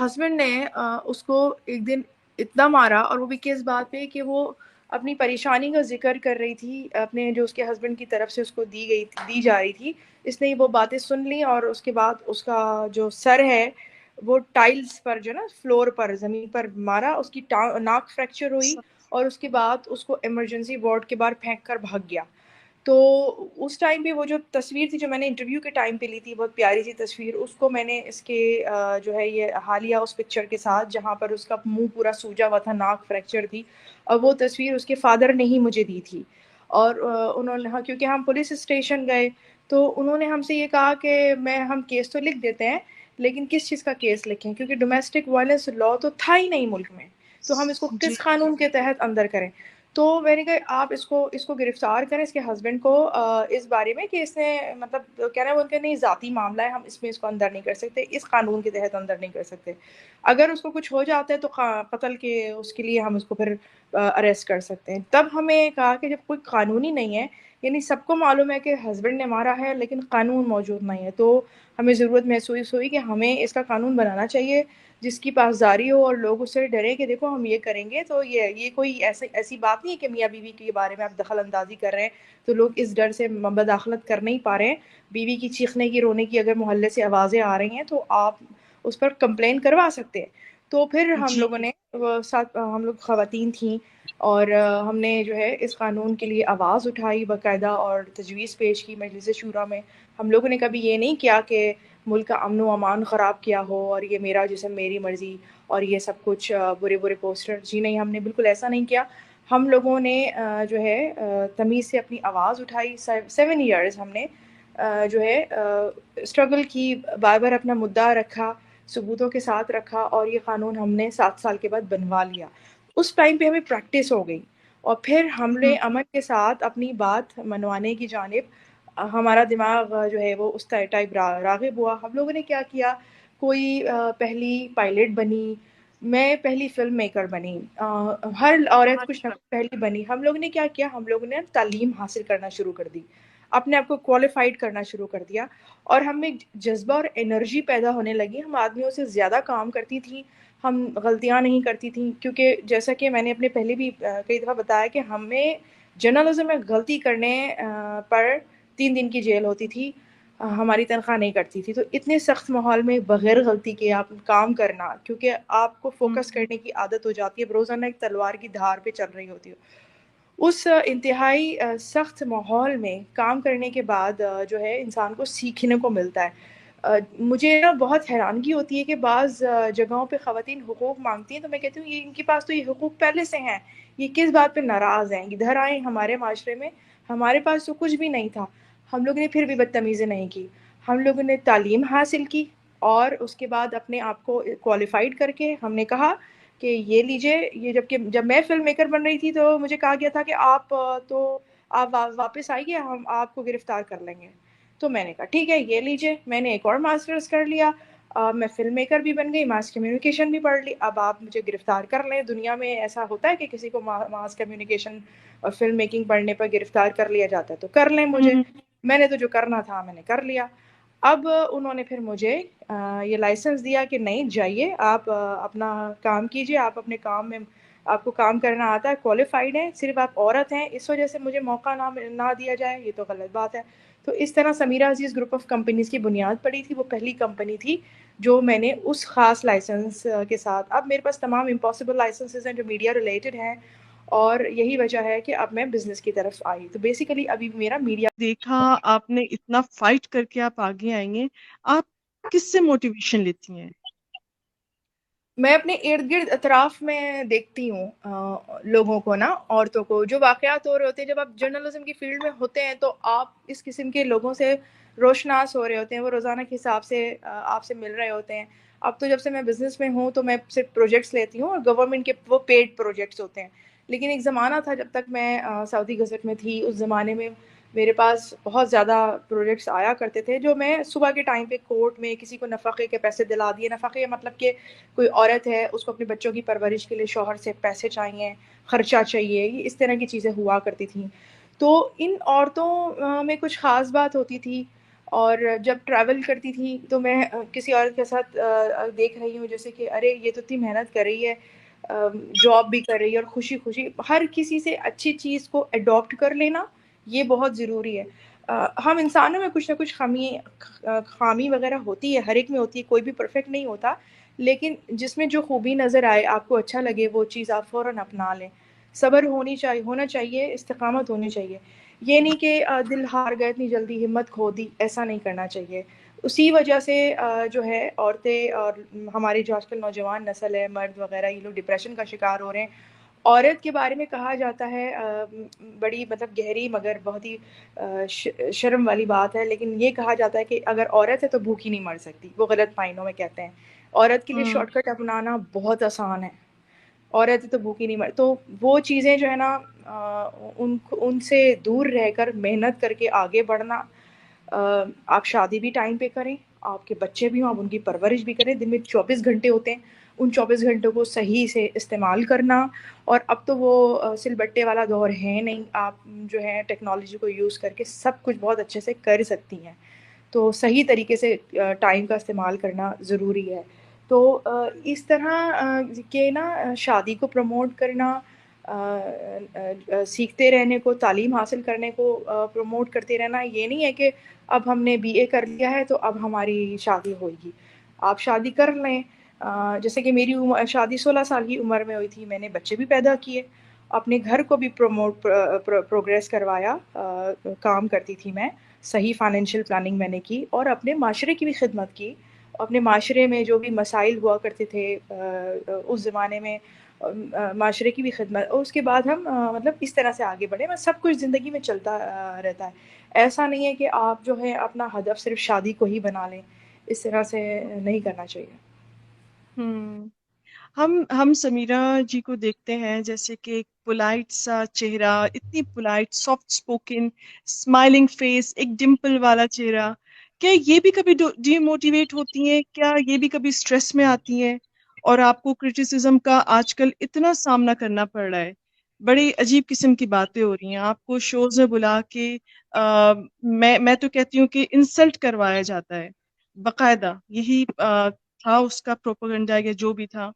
Husband نے اس کو ایک دن اتنا مارا، اور وہ بھی کس بات پہ کہ وہ اپنی پریشانی کا ذکر کر رہی تھی اپنے جو اس کے ہسبینڈ کی طرف سے اس کو دی جا رہی تھی. اس نے وہ باتیں سن لی اور اس کے بعد اس کا جو سر ہے وہ ٹائلز پر جو نا فلور پر زمین پر مارا، اس کی ناک فریکچر ہوئی اور اس کے بعد اس کو ایمرجنسی وارڈ کے باہر پھینک کر بھاگ گیا. تو اس ٹائم پہ وہ جو تصویر تھی جو میں نے انٹرویو کے ٹائم پہ لی تھی، بہت پیاری سی تصویر، اس کو میں نے اس کے جو ہے یہ حالیہ اس پکچر کے ساتھ جہاں پر اس کا منہ پورا سوجا ہوا تھا، ناک فریکچر تھی، اور وہ تصویر اس کے فادر نے ہی مجھے دی تھی. اور انہوں نے کیونکہ ہم پولیس اسٹیشن گئے تو انہوں نے ہم سے یہ کہا کہ ہم کیس تو لکھ دیتے ہیں لیکن کس چیز کا کیس لکھیں، کیونکہ ڈومیسٹک وائلنس لا تو تھا ہی نہیں ملک میں، تو ہم اس کو جی کس قانون کے تحت اندر کریں. تو میں نے کہا آپ اس کو گرفتار کریں، اس کے ہسبینڈ کو، اس بارے میں کہ اس نے مطلب کہنا ہے ان کے نہیں ذاتی معاملہ ہے، ہم اس میں اس کو اندر نہیں کر سکتے، اس قانون کے تحت اندر نہیں کر سکتے. اگر اس کو کچھ ہو جاتا ہے تو قتل کے اس کے لیے ہم اس کو پھر اریسٹ کر سکتے ہیں. تب ہمیں کہا کہ جب کوئی قانونی نہیں ہے، یعنی سب کو معلوم ہے کہ ہسبینڈ نے مارا ہے لیکن قانون موجود نہیں ہے، تو ہمیں ضرورت محسوس ہوئی کہ ہمیں اس کا قانون بنانا چاہیے جس کی پاسداری ہو اور لوگ اس سے ڈریں کہ دیکھو ہم یہ کریں گے تو یہ کوئی ایسی بات نہیں ہے کہ میاں بیوی کے بارے میں آپ دخل اندازی کر رہے ہیں تو لوگ اس ڈر سے مداخلت کر نہیں پا رہے ہیں. بیوی کی چیخنے کی رونے کی اگر محلے سے آوازیں آ رہی ہیں تو آپ اس پر کمپلین کروا سکتے ہیں. تو پھر ہم جی لوگوں نے ہم لوگ خواتین تھیں اور ہم نے جو ہے اس قانون کے لیے آواز اٹھائی باقاعدہ اور تجویز پیش کی مجلس شورا میں. ہم لوگوں نے کبھی یہ نہیں کیا کہ ملک کا امن و امان خراب کیا ہو اور یہ میرا جسم میری مرضی اور یہ سب کچھ برے برے پوسٹر، جی نہیں، ہم نے بالکل ایسا نہیں کیا. ہم لوگوں نے جو ہے تمیز سے اپنی آواز اٹھائی. 7 ایئرز ہم نے جو ہے اسٹرگل کی، بار بار اپنا مدعا رکھا، ثبوتوں کے ساتھ رکھا، اور یہ قانون ہم نے 7 سال کے بعد بنوا لیا. اس ٹائم پہ ہمیں پریکٹس ہو گئی اور پھر ہم نے امن کے ساتھ اپنی بات منوانے کی جانب ہمارا دماغ جو ہے وہ اس ٹائپ راغب ہوا. ہم لوگوں نے کیا کیا، کوئی پہلی پائلٹ بنی، میں پہلی فلم میکر بنی، ہر عورت کچھ نہ کچھ پہلی بنی. ہم لوگوں نے کیا کیا، ہم لوگوں نے تعلیم حاصل کرنا شروع کر دی، اپنے آپ کو کوالیفائڈ کرنا شروع کر دیا، اور ہم میں جذبہ اور انرجی پیدا ہونے لگی. ہم آدمیوں سے زیادہ کام کرتی تھیں، ہم غلطیاں نہیں کرتی تھیں، کیونکہ جیسا کہ میں نے اپنے پہلے بھی کئی دفعہ بتایا کہ ہمیں جرنلزم میں غلطی کرنے پر 3 دن کی جیل ہوتی تھی، ہماری تنخواہ نہیں کرتی تھی. تو اتنے سخت ماحول میں بغیر غلطی کے آپ کام کرنا، کیونکہ آپ کو فوکس کرنے کی عادت ہو جاتی ہے، روزانہ ایک تلوار کی دھار پہ چل رہی ہوتی ہو. اس انتہائی سخت ماحول میں کام کرنے کے بعد جو ہے انسان کو سیکھنے کو ملتا ہے. مجھے نا بہت حیرانگی ہوتی ہے کہ بعض جگہوں پہ خواتین حقوق مانگتی ہیں تو میں کہتی ہوں یہ ان کے پاس تو یہ حقوق پہلے سے ہیں، یہ کس بات پہ ناراض ہیں، ادھر آئیں ہمارے معاشرے میں، ہمارے پاس تو کچھ بھی نہیں تھا. ہم لوگوں نے پھر بھی بدتمیزی نہیں کی، ہم لوگوں نے تعلیم حاصل کی اور اس کے بعد اپنے آپ کو کوالیفائڈ کر کے ہم نے کہا کہ یہ لیجئے. یہ جب میں فلم میکر بن رہی تھی تو مجھے کہا گیا تھا کہ آپ واپس آئیے، ہم آپ کو گرفتار کر لیں گے. تو میں نے کہا ٹھیک ہے یہ لیجئے. میں نے ایک اور ماسٹرز کر لیا، میں فلم میکر بھی بن گئی، ماس کمیونیکیشن بھی پڑھ لی. اب آپ مجھے گرفتار کر لیں. دنیا میں ایسا ہوتا ہے کہ کسی کو ماس کمیونیکیشن اور فلم میکنگ پڑھنے پر گرفتار کر لیا جاتا ہے، تو کر لیں مجھے. میں نے تو جو کرنا تھا میں نے کر لیا. اب انہوں نے پھر مجھے یہ لائسنس دیا کہ نہیں جائیے آپ اپنا کام کیجئے، آپ اپنے کام میں آپ کو کام کرنا آتا ہے، کوالیفائڈ ہیں، صرف آپ عورت ہیں اس وجہ سے مجھے موقع نہ دیا جائے، یہ تو غلط بات ہے. تو اس طرح سمیرہ عزیز گروپ آف کمپنیز کی بنیاد پڑی تھی. وہ پہلی کمپنی تھی جو میں نے اس خاص لائسنس کے ساتھ، اب میرے پاس تمام امپاسبل لائسنسز ہیں جو میڈیا ریلیٹڈ ہیں، اور یہی وجہ ہے کہ اب میں بزنس کی طرف آئی. تو بیسیکلی ابھی میرا میڈیا دیکھا آپ نے اتنا فائٹ کر کے آپ آگے آئیں گے، آپ کس سے موٹیویشن لیتی ہیں؟ میں اپنے ارد گرد اطراف میں دیکھتی ہوں لوگوں کو نا، عورتوں کو، جو واقعات ہو رہے ہوتے ہیں. جب آپ جرنلزم کی فیلڈ میں ہوتے ہیں تو آپ اس قسم کے لوگوں سے روشناس ہو رہے ہوتے ہیں، وہ روزانہ کے حساب سے آپ سے مل رہے ہوتے ہیں. اب تو جب سے میں بزنس میں ہوں تو میں صرف پروجیکٹس لیتی ہوں، اور گورنمنٹ کے وہ پیڈ پروجیکٹس ہوتے ہیں. لیکن ایک زمانہ تھا جب تک میں سعودی گزٹ میں تھی، اس زمانے میں میرے پاس بہت زیادہ پروجیکٹس آیا کرتے تھے جو میں صبح کے ٹائم پہ کورٹ میں کسی کو نفقے کے پیسے دلا دیے. نفقے مطلب کہ کوئی عورت ہے اس کو اپنے بچوں کی پرورش کے لیے شوہر سے پیسے چاہیے، خرچہ چاہیے، یہ اس طرح کی چیزیں ہوا کرتی تھیں. تو ان عورتوں میں کچھ خاص بات ہوتی تھی. اور جب ٹریول کرتی تھی تو میں کسی اور کے ساتھ دیکھ رہی ہوں جیسے کہ ارے یہ تو اتنی محنت کر رہی ہے، جاب بھی کر رہی ہے، اور خوشی خوشی ہر کسی سے اچھی چیز کو اڈاپٹ کر لینا یہ بہت ضروری ہے۔ ہم انسانوں میں کچھ نہ کچھ خامی وغیرہ ہوتی ہے، ہر ایک میں ہوتی ہے، کوئی بھی پرفیکٹ نہیں ہوتا، لیکن جس میں جو خوبی نظر آئے، آپ کو اچھا لگے، وہ چیز آپ فوراً اپنا لیں۔ صبر ہونا چاہیے، استقامت ہونی چاہیے، یہ نہیں کہ دل ہار گئے اتنی جلدی ہمت کھو دی، ایسا نہیں کرنا چاہیے۔ اسی وجہ سے جو ہے عورتیں اور ہماری جو آج کل نوجوان نسل ہے، مرد وغیرہ، یہ لوگ ڈپریشن کا شکار ہو رہے ہیں۔ عورت کے بارے میں کہا جاتا ہے بڑی مطلب گہری مگر بہت ہی شرم والی بات ہے، لیکن یہ کہا جاتا ہے کہ اگر عورت ہے تو بھوکی نہیں مر سکتی، وہ غلط معنوں میں کہتے ہیں۔ عورت کے لیے شارٹ کٹ اپنانا بہت آسان ہے، عورت ہے تو بھوکی نہیں مر، تو وہ چیزیں جو ہے نا ان سے دور رہ کر محنت کر کے آگے بڑھنا۔ آپ شادی بھی ٹائم پہ کریں، آپ کے بچے بھی ہوں، آپ ان کی پرورش بھی کریں، دن میں 24 گھنٹے ہوتے ہیں، ان 24 گھنٹوں کو صحیح سے استعمال کرنا۔ اور اب تو وہ سل بٹے والا دور ہے نہیں، آپ جو ہے ٹیکنالوجی کو یوز کر کے سب کچھ بہت اچھے سے کر سکتی ہیں، تو صحیح طریقے سے ٹائم کا استعمال کرنا ضروری ہے۔ تو اس طرح کہ نا شادی کو پروموٹ کرنا، سیکھتے رہنے کو، تعلیم حاصل کرنے کو پروموٹ کرتے رہنا، یہ نہیں ہے کہ اب ہم نے BA کر لیا ہے تو اب ہماری شادی ہوئے گی۔ آپ شادی کر لیں، جیسے کہ میری شادی 16 سال کی عمر میں ہوئی تھی، میں نے بچے بھی پیدا کیے، اپنے گھر کو بھی پروگریس کروایا، کام کرتی تھی میں، صحیح فائنینشیل پلاننگ میں نے کی، اور اپنے معاشرے کی بھی خدمت کی۔ اپنے معاشرے میں جو بھی مسائل ہوا کرتے تھے اس زمانے میں، معاشرے کی بھی خدمت، اور اس کے بعد ہم مطلب اس طرح سے آگے بڑھے۔ میں سب کچھ زندگی میں چلتا رہتا ہے، ایسا نہیں ہے کہ آپ جو ہے اپنا ہدف صرف شادی کو ہی بنا لیں، اس طرح سے نہیں کرنا چاہیے۔ ہوں ہم سمیرہ جی کو دیکھتے ہیں جیسے کہ ایک پولائٹ سا چہرہ، اتنی polite, soft spoken, smiling face, ایک ڈمپل والا چہرہ، کیا یہ بھی کبھی ڈی موٹیویٹ ہوتی ہیں؟ کیا یہ بھی کبھی اسٹریس میں آتی ہیں؟ اور آپ کو کرٹیسزم کا آج کل اتنا سامنا کرنا پڑ رہا ہے، بڑی عجیب قسم کی باتیں ہو رہی ہیں، آپ کو شوز میں بلا کے میں تو کہتی ہوں کہ انسلٹ کروایا جاتا ہے باقاعدہ، یہی تھا اس کا پروپیگنڈا یا جو بھی تھا۔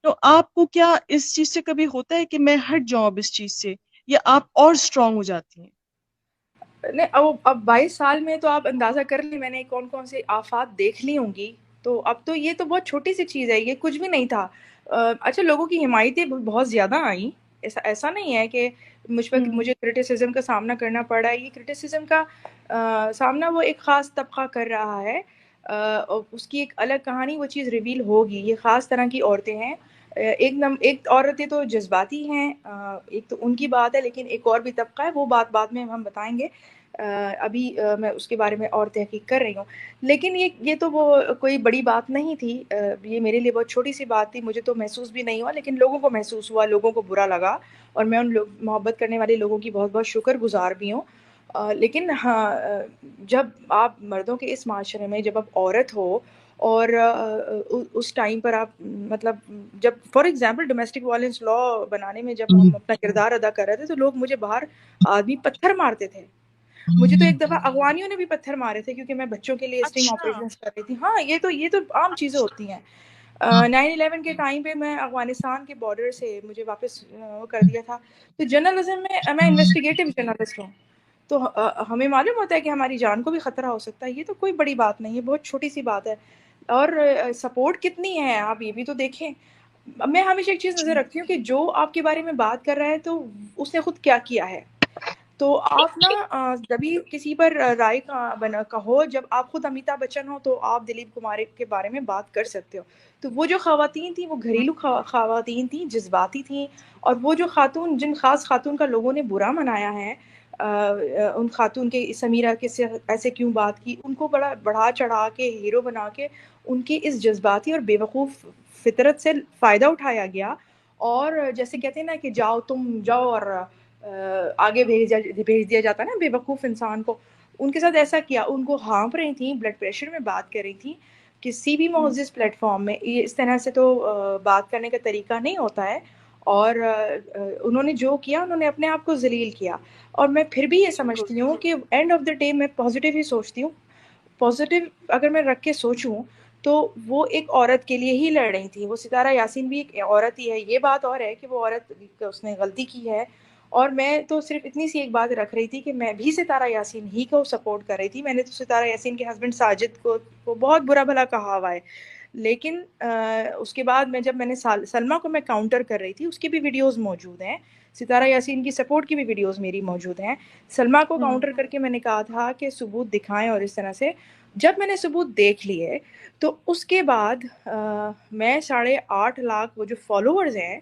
تو آپ کو کیا اس چیز سے کبھی ہوتا ہے کہ میں ہٹ جاؤں اب اس چیز سے، یا آپ اور اسٹرانگ ہو جاتی ہیں؟ نہیں، اب 22 سال میں تو آپ اندازہ کر لیں میں نے کون کون سے آفات دیکھ لی ہوں گی، تو اب تو یہ تو بہت چھوٹی سی چیز ہے، یہ کچھ بھی نہیں تھا۔ اچھا، لوگوں کی حمایتیں بہت زیادہ آئیں، ایسا نہیں ہے کہ ہوں مجھے کرٹیسزم کا سامنا کرنا پڑ رہا ہے۔ یہ کرٹیسزم کا سامنا وہ ایک خاص طبقہ کر رہا ہے، اور اس کی ایک الگ کہانی، وہ چیز ریویل ہوگی۔ یہ خاص طرح کی عورتیں ہیں، ایک عورتیں تو جذباتی ہیں، ایک تو ان کی بات ہے، لیکن ایک اور بھی طبقہ ہے، وہ بات بعد میں ہم بتائیں گے۔ ابھی میں اس کے بارے میں اور تحقیق کر رہی ہوں، لیکن یہ تو وہ کوئی بڑی بات نہیں تھی، یہ میرے لیے بہت چھوٹی سی بات تھی، مجھے تو محسوس بھی نہیں ہوا، لیکن لوگوں کو محسوس ہوا، لوگوں کو برا لگا، اور میں ان محبت کرنے والے لوگوں کی بہت بہت شکر گزار بھی ہوں۔ لیکن ہاں، جب آپ مردوں کے اس معاشرے میں جب آپ عورت ہو، اور اس ٹائم پر آپ مطلب جب فار ایگزامپل ڈومیسٹک وائلنس لا بنانے میں جب ہم اپنا کردار ادا کر رہے تھے، تو لوگ مجھے باہر آدمی پتھر مارتے تھے، مجھے تو ایک دفعہ اغوانیوں نے بھی پتھر مارے تھے کیونکہ میں بچوں کے لیے اسٹنگ اچھا آپریشن کر رہی تھی۔ ہاں، یہ تو عام چیزیں اچھا ہوتی ہیں۔ 9/11 کے ٹائم پہ میں افغانستان کے بارڈر سے مجھے واپس وہ کر دیا تھا، تو جرنلزم میں انویسٹیگیٹو جرنلسٹ ہوں، تو ہمیں معلوم ہوتا ہے کہ ہماری جان کو بھی خطرہ ہو سکتا ہے، یہ تو کوئی بڑی بات نہیں ہے، بہت چھوٹی سی بات ہے۔ اور سپورٹ کتنی ہے آپ یہ بھی تو دیکھیں۔ میں ہمیشہ ایک چیز نظر رکھتی ہوں کہ جو آپ کے بارے میں بات کر رہا ہے تو اس نے خود کیا کیا ہے، تو آپ نا جبھی کسی پر رائے کہو، جب آپ خود امیتابھ بچن ہو تو آپ دلیپ کمار کے بارے میں بات کر سکتے ہو۔ تو وہ جو خواتین تھیں وہ گھریلو خواتین تھیں، جذباتی تھیں، اور وہ جو خاتون، جن خاص خاتون کا لوگوں نے برا منایا ہے، ان خاتون کے سمیرہ کے سے ایسے کیوں بات کی، ان کو بڑا بڑھا چڑھا کے ہیرو بنا کے ان کی اس جذباتی اور بے وقوف فطرت سے فائدہ اٹھایا گیا، اور جیسے کہتے ہیں نا کہ جاؤ تم جاؤ، اور آگے بھیج دیا جاتا ہے نا بے وقوف انسان کو، ان کے ساتھ ایسا کیا، ان کو ہانپ رہی تھیں، بلڈ پریشر میں بات کر رہی تھیں، کسی بھی معزز پلیٹ فارم میں یہ اس طرح سے تو بات کرنے کا طریقہ نہیں ہوتا ہے، اور انہوں نے جو کیا، انہوں نے اپنے آپ کو ذلیل کیا۔ اور میں پھر بھی یہ بالکل سمجھتی ہوں کہ اینڈ آف دا ڈے میں پازیٹیو ہی سوچتی ہوں، پازیٹیو اگر میں رکھ کے سوچوں تو وہ ایک عورت کے لیے ہی لڑ رہی تھی. وہ ستارہ یاسین بھی ایک عورت ہی ہے. یہ بات اور ہے کہ وہ عورت اس نے غلطی کی ہے, اور میں تو صرف اتنی سی ایک بات رکھ رہی تھی کہ میں بھی ستارہ یاسین ہی کو سپورٹ کر رہی تھی. میں نے تو ستارہ یاسین کے ہسبینڈ ساجد کو بہت برا بھلا کہا ہوا ہے, لیکن اس کے بعد جب میں نے سلمیٰ کو میں کاؤنٹر کر رہی تھی, اس کی بھی ویڈیوز موجود ہیں, ستارہ یاسین کی سپورٹ کی بھی ویڈیوز میری موجود ہیں. سلمیٰ کو کاؤنٹر کر کے میں نے کہا تھا کہ ثبوت دکھائیں, اور اس طرح سے جب میں نے ثبوت دیکھ لیے تو اس کے بعد میں 8.5 لاکھ وہ جو فالوورز ہیں